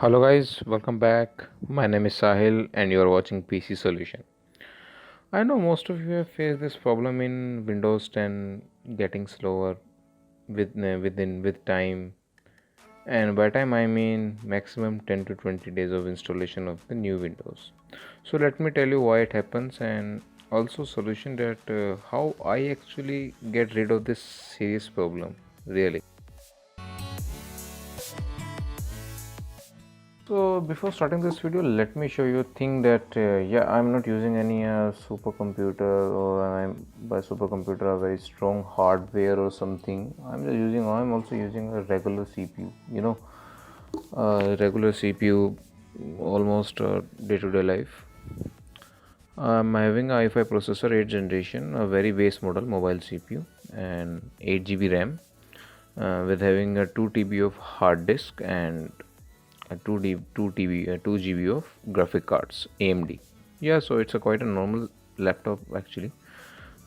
Hello guys, welcome back. My name is Sahil and you are watching PC Solution. I know most of you have faced this problem in Windows 10 getting slower with time, and by time I mean maximum 10 to 20 days of installation of the new Windows. So let me tell you why it happens and also solution that how I actually get rid of this serious problem really. So before starting this video, let me show you a thing that yeah, I'm not using any supercomputer, or I'm by supercomputer a very strong hardware or something. I'm also using a regular CPU. Regular CPU, almost day-to-day life. I'm having a i5 processor 8th generation, a very base model mobile CPU, and 8 GB RAM, with having a 2 TB of hard disk and a 2 GB of graphic cards AMD. Yeah, so it's a quite a normal laptop actually.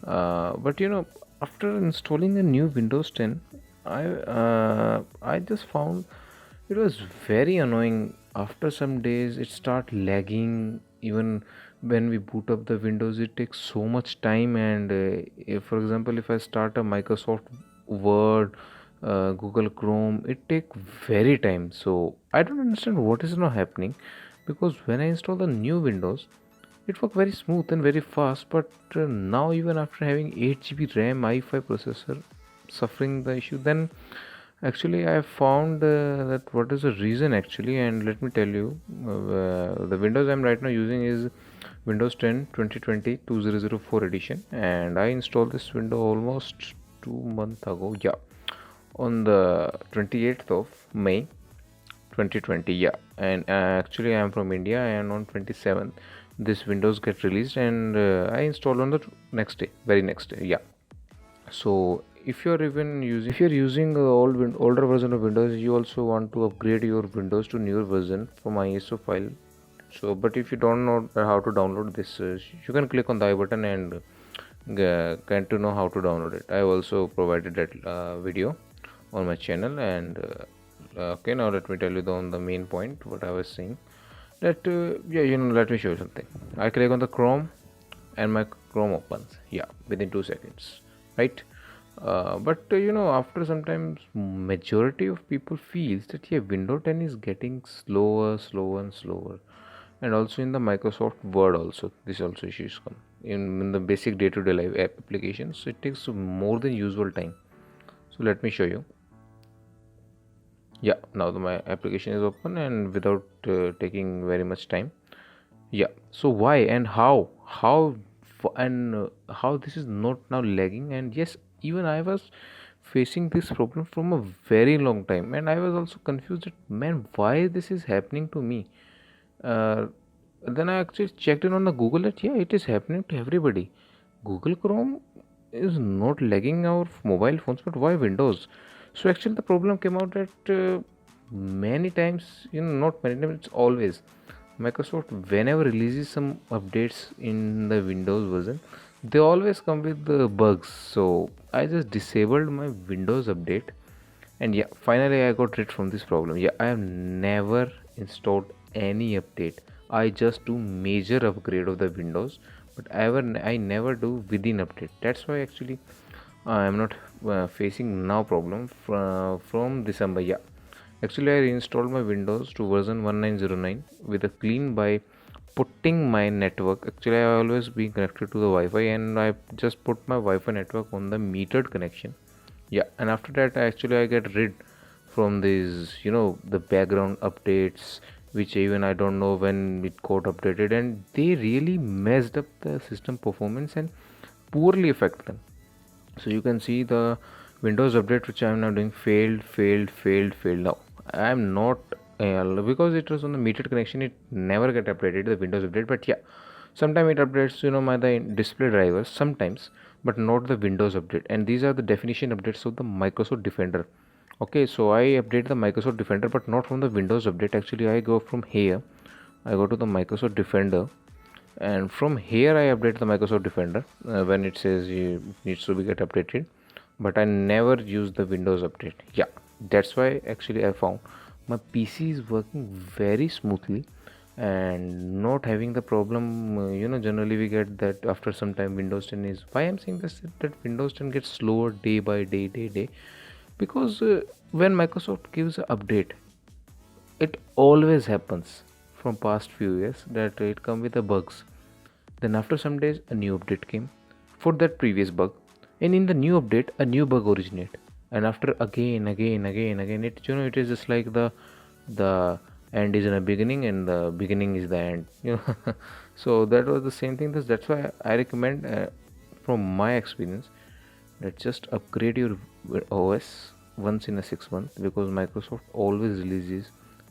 But after installing a new Windows 10, I just found it was very annoying. After some days, it start lagging. Even when we boot up the Windows, it takes so much time. And if, for example, if I start a Microsoft Word, Google Chrome, it take very time. So I don't understand what is now happening, because when I install the new Windows, it worked very smooth and very fast. But now, even after having 8 GB RAM, i5 processor, suffering the issue, then actually I found that what is the reason actually. And let me tell you, the Windows I'm right now using is Windows 10 2020 2004 edition, and I installed this window almost 2 months ago. Yeah, on the 28th of May 2020. Yeah, and actually I am from India, and on 27th this Windows get released, and I installed on the next day, very next day. Yeah, so if you're using older version of Windows, you also want to upgrade your Windows to newer version from ISO file. So but if you don't know how to download this, you can click on the I button and get to know how to download it. I also provided that video on my channel. And okay, now let me tell you on the main point what I was saying, that yeah, let me show you something. I click on the Chrome and my Chrome opens, yeah, within 2 seconds, right? But after sometimes majority of people feels that yeah, Windows 10 is getting slower and slower. And also in the Microsoft Word also, this also issues come in the basic day-to-day life app applications, so it takes more than usual time. So let me show you. Yeah, now my application is open and without taking very much time. Yeah, so why and how this is not now lagging? And yes, even I was facing this problem from a very long time, and I was also confused that, man, why this is happening to me. uh, then I actually checked in on the Google that yeah, it is happening to everybody. Google Chrome is not lagging our mobile phones, but why Windows? So actually the problem came out that many times, not many times, it's always Microsoft whenever releases some updates in the Windows version, they always come with the bugs. So I just disabled my Windows update, and yeah, finally I got rid from this problem. Yeah, I have never installed any update. I just do major upgrade of the Windows, but I never do within update. That's why actually I am not facing now problem from December. Yeah, actually I reinstalled my Windows to version 1909 with a clean by putting my network. Actually I always be connected to the Wi-Fi, and I just put my Wi-Fi network on the metered connection. Yeah, and after that I get rid from these, the background updates, which even I don't know when it got updated, and they really messed up the system performance and poorly affect them. So you can see the Windows update which I am now doing failed now. I am not because it was on the metered connection, it never get updated the Windows update. But yeah, sometimes it updates, my the display drivers sometimes, but not the Windows update. And these are the definition updates of the Microsoft Defender. Okay, so I update the Microsoft Defender, but not from the Windows update. Actually I go from here, I go to the Microsoft Defender, and from here I update the Microsoft Defender when it says it needs to be get updated. But I never use the Windows update. Yeah, that's why actually I found my PC is working very smoothly and not having the problem. Generally we get that after some time Windows 10 is, why I'm saying this, that Windows 10 gets slower day by day, because when Microsoft gives an update, it always happens from past few years that it come with the bugs. Then after some days a new update came for that previous bug, and in the new update a new bug originate, and after again it, it is just like the end is in a beginning and the beginning is the end, so that was the same thing. That's why I recommend, from my experience, that just upgrade your OS once in a 6 month, because Microsoft always releases,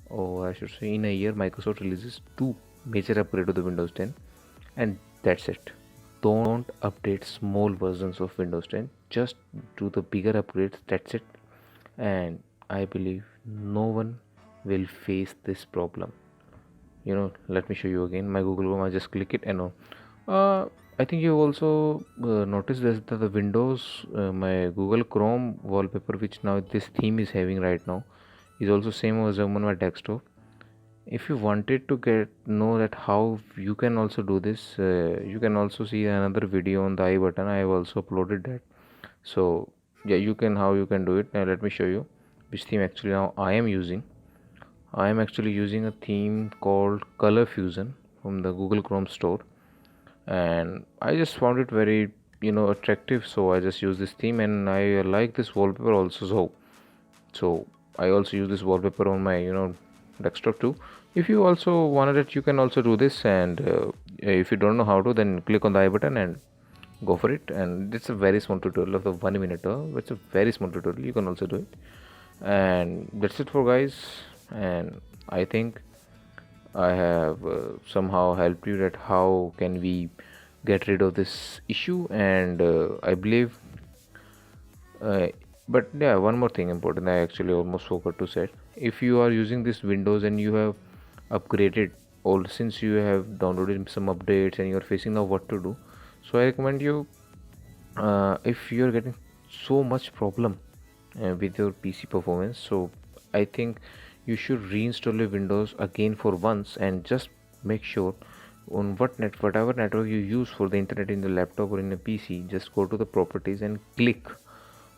or I should say in a year Microsoft releases two major upgrade to the Windows 10, and that's it. Don't update small versions of Windows 10, just do the bigger upgrades, that's it. And I believe no one will face this problem. Let me show you again my Google Chrome. I just click it and I think you also noticed this, that the Windows, my Google Chrome wallpaper, which now this theme is having right now, is also same as on my desktop. If you wanted to get know that how you can also do this, you can also see another video on the I button. I have also uploaded that. So yeah, you can, how you can do it. Now let me show you which theme actually now I am using. I am actually using a theme called Color Fusion from the Google Chrome store, and I just found it very attractive, so I just use this theme, and I like this wallpaper also. So I also use this wallpaper on my desktop too. If you also wanted it, you can also do this, and if you don't know how to, then click on the I button and go for it. And it's a very small tutorial of the 1 minute, it's a very small tutorial, you can also do it. And that's it for guys, and I think I have somehow helped you that how can we get rid of this issue. And I believe, but yeah, one more thing important I actually almost forgot to say. If you are using this Windows and you have upgraded, or since you have downloaded some updates and you're facing now what to do, so I recommend you, if you're getting so much problem with your PC performance, so I think you should reinstall your Windows again for once, and just make sure on whatever network you use for the internet in the laptop or in the PC, just go to the properties and click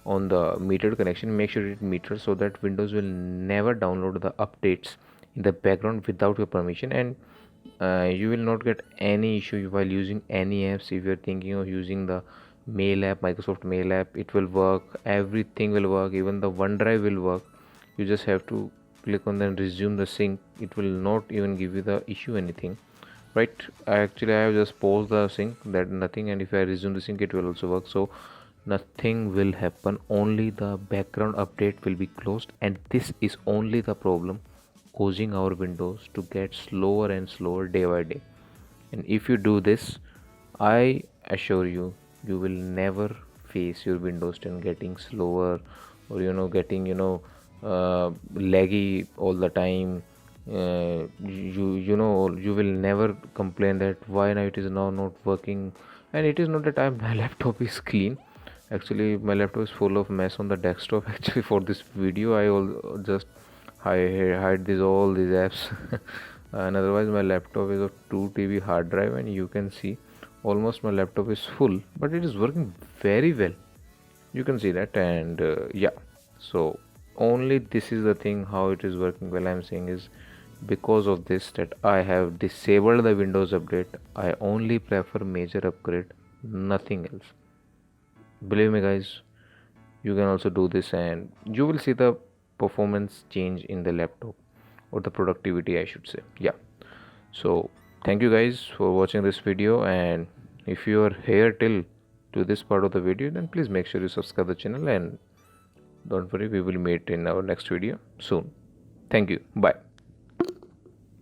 on the metered connection. Make sure it meters, so that Windows will never download the updates in the background without your permission, and you will not get any issue while using any apps. If you're thinking of using the mail app, Microsoft mail app, it will work, everything will work, even the OneDrive will work. You just have to click on then resume the sync. It will not even give you the issue anything, right? I have just paused the sync, that nothing, and if I resume the sync, it will also work. So nothing will happen, only the background update will be closed, and this is only the problem causing our Windows to get slower and slower day by day. And if you do this, I assure you, you will never face your Windows 10 getting slower, or getting laggy all the time. You will never complain that why now it is now not working. And it is not that my laptop is clean. Actually my laptop is full of mess on the desktop. Actually for this video I will just hide all these apps. And otherwise my laptop is a 2 TB hard drive, and you can see almost my laptop is full, but it is working very well, you can see that. And yeah, so only this is the thing how it is working well. I'm saying is because of this that I have disabled the Windows update. I only prefer major upgrade, nothing else. Believe me guys, you can also do this, and you will see the performance change in the laptop, or the productivity I should say. Yeah, so thank you guys for watching this video, and if you are here till to this part of the video, then please make sure you subscribe the channel, and don't worry, we will meet in our next video soon. Thank you, bye.